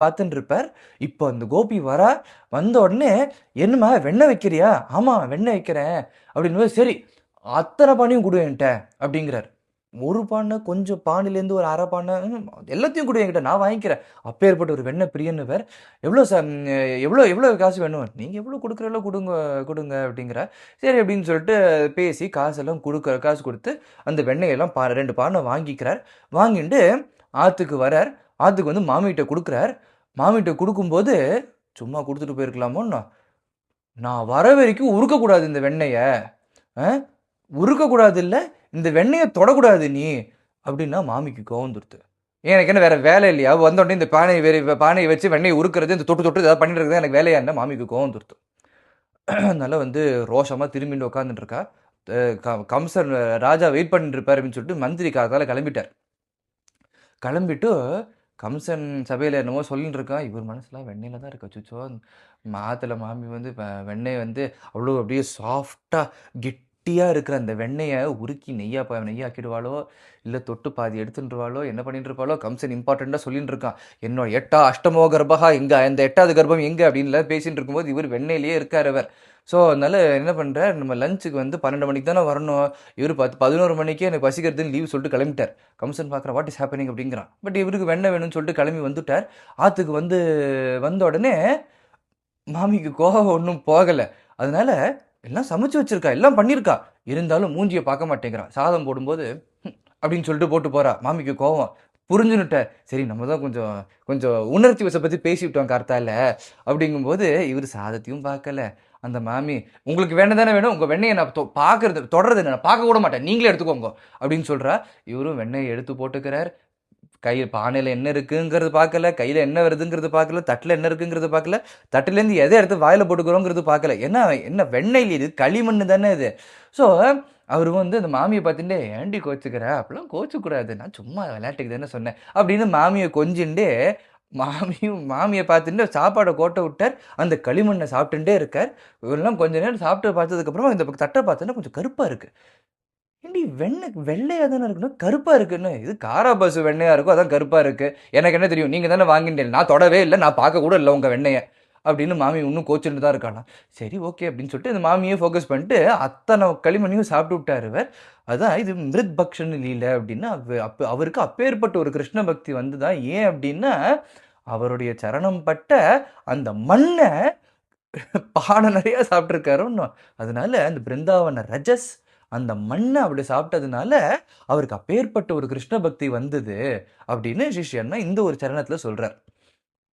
பார்த்துட்டு இருப்பார். இப்போ அந்த கோபி வந்த உடனே, "என்னம்மா வெண்ணெய் வைக்கிறியா?" "ஆமா, வெண்ணெய் வைக்கிறேன்." அப்படின்னும்போது, "சரி, அத்தனை பானையும் குடு என்ட்ட." அப்படிங்கிறார். ஒரு பானை, கொஞ்சம் பானையிலேருந்து ஒரு 1/2 பானை, எல்லாத்தையும் குடு என்கிட்ட, நான் வாங்கிக்கிறேன். அப்பேற்பட்ட ஒரு வெண்ணெய் பிரியன் இவர். "எவ்வளோ எவ்வளோ எவ்வளோ காசு வேணும்?" "நீங்க எவ்வளோ குடுக்குறீங்களோ குடுங்க குடுங்க." அப்படிங்கிறார். சரி அப்படின்னு சொல்லிட்டு பேசி காசெல்லாம் காசு குடுத்து, அந்த வெண்ணெயெல்லாம் 2 பானை வாங்கிக்கிறார். வாங்கிட்டு ஆத்துக்கு வரார். ஆத்துக்கு வந்து மாமிகிட்ட குடுக்குறார். மாமிகிட்ட குடுக்கும்போது, சும்மா குடுத்துட்டு போயிருக்கலாமோன்னு, "நான் வர வரைக்கும் உருக்கக்கூடாது இந்த வெண்ணெய. அ உருக்கக்கூடாது இல்ல, இந்த வெண்ணெய தொடக்கூடாது நீ." அப்படின்னா மாமிக்கு கோவம் வந்துருது. எனக்கு என்ன வேற வேலை இல்லையா? வந்த உடனே இந்த பானைய வச்சு வெண்ணெய உருக்குறது, இந்த தொட்டு தொட்டு ஏதாவது பண்ணிட்டு இருக்கிறது எனக்கு வேலையா என்ன? மாமிக்கு கோவம் வந்துருது. அதனால வந்து ரோஷமா திரும்பிட்டு உட்கார்ந்துட்டு இருக்கா. அ கம்சன் ராஜா வெயிட் பண்ணிட்டு இருப்பாரு அப்படின்னு சொல்லிட்டு மந்திரி காத்தால கிளம்பிட்டார். கிளம்பிட்டு கம்சன் சபையில என்னமோ சொல்லின்னு இருக்கான். இவர் மனசுல வெண்ணெயில தான் இருக்கு. அச்சச்சோ! ஆத்துல மாமி வந்து வெண்ணெய் வந்து அவ்வளோ அப்படியே சாஃப்ட்டா கெட்டியா இருக்கிற அந்த வெண்ணெய உருக்கி நெய்யாக்கிடுவாளோ! இல்ல தொட்டு பாதி எடுத்துட்டுருவாளோ! என்ன பண்ணிட்டு இருப்பாளோ! கம்சன் இம்பார்ட்டன்ட்டா சொல்லின்னு இருக்கான். என்னோட அஷ்டமோ கர்ப்பஹா எங்க? அந்த 8வது கர்ப்பம் எங்க? அப்படின்லாம் பேசிட்டு இருக்கும்போது, இவரு வெண்ணெயிலேயே இருக்காரு அவர். ஸோ, அதனால என்ன பண்றார், நம்ம லஞ்சுக்கு வந்து 12 மணிக்கு தானே வரணும். இவரு 11 மணிக்கே எனக்கு பசிக்கிறதுன்னு லீவ் சொல்லிட்டு கிளம்பிட்டார். கம்சன் பார்க்குறான், வாட் இஸ் ஹேப்பனிங் அப்படிங்கிறான். பட் இவருக்கு வெண்ணெய் வேணும்னு சொல்லிட்டு கிளம்பி வந்துட்டார். ஆத்துக்கு வந்த உடனே மாமிக்கு கோவம் ஒண்ணும் போகல. அதனால எல்லாம் சமைச்சு வச்சிருக்கா, எல்லாம் பண்ணியிருக்கா. இருந்தாலும் மூஞ்சிய பார்க்க மாட்டேங்கிறா. சாதம் போடும்போது, அப்படின்னு சொல்லிட்டு போட்டு போறா. மாமிக்கு கோவம். புரிஞ்சுன்னுட்டேன். சரி, நம்ம தான் கொஞ்சம் கொஞ்சம் உணர்ச்சி வசப்பத்தி பேசிவிட்டோம் கார்த்தால. அப்படிங்கும்போது இவரு சாதத்தையும் பார்க்கல. அந்த மாமி, "உங்களுக்கு வெண்ணெய் தானே வேணும்? உங்க வெண்ணெய நான் தொடறது இல்ல. நான் பார்க்க கூட மாட்டேன். நீங்களே எடுத்துக்கோங்க." அப்படின்னு சொல்றா. இவரும் வெண்ணெய எடுத்து போட்டுக்கிறார். பானையில என்ன இருக்குங்கிறது பார்க்கல, கையில என்ன வருதுங்கிறது பார்க்கல, தட்டுல என்ன இருக்குங்கிறது பார்க்கல, தட்டுலேருந்து எத எடுத்து வாயில போட்டுக்கிறோங்கிறது பார்க்கல. ஏன்னா என்ன வெண்ணெய் இது, களிமண்ணு தானே இது. ஸோ, அவரு வந்து அந்த மாமிய பார்த்துட்டு, "ஏன்டி கோச்சுக்கிற? அப்படிலாம் கோச்சுக்கூடாது. நான் சும்மா விளையாட்டுக்கு தானே சொன்னேன்." அப்படின்னு மாமிய கொஞ்சிண்டு, மாமிய பார்த்துட்டு சாப்பாட கோட்ட விட்டார். அந்த களிமண்ண சாப்பிட்டுட்டே இருக்கார். இவரெல்லாம் கொஞ்ச நேரம் சாப்பிட்டு பார்த்ததுக்கப்புறமா இந்த தட்ட பார்த்தோன்னா கொஞ்சம் கருப்பா இருக்கு. ஏன்டி வெள்ளையா தானே இருக்கணும், கருப்பா இருக்குன்னு. இது காரா பசு வெண்ணையா இருக்கும், அதான் கருப்பா இருக்கு. எனக்கு என்ன தெரியும்? நீங்க தானே வாங்கிட்டீங்க. நான் தொடவே இல்ல. நான் பார்க்க கூட இல்ல உங்க வெண்ணெய. அப்படின்னு மாமி இன்னும் கோச்சுட்டு தான் இருக்காளாம். சரி, ஓகே அப்படின்னு சொல்லிட்டு இந்த மாமியே ஃபோக்கஸ் பண்ணிட்டு அத்தன களிமண்ணையும் சாப்பிட்டு விட்டாரு இவர். அதான் இது மிருத் பக்ஷன் லீல அப்படின்னா, அவருக்கு அப்பேற்பட்ட ஒரு கிருஷ்ண பக்தி வந்துதான். ஏன் அப்படின்னா, அவருடைய சரணம் பட்ட அந்த மண்ண பானை நெறைய சாப்பிட்டுருக்காரு இன்னும். அதனால அந்த பிருந்தாவன ரஜஸ், அந்த மண்ண அப்படி சாப்பிட்டதுனால, அவருக்கு அப்பேற்பட்ட ஒரு கிருஷ்ண பக்தி வந்தது அப்படின்னு சிஷ்யன்னா இந்த ஒரு சரணத்துல சொல்றார்.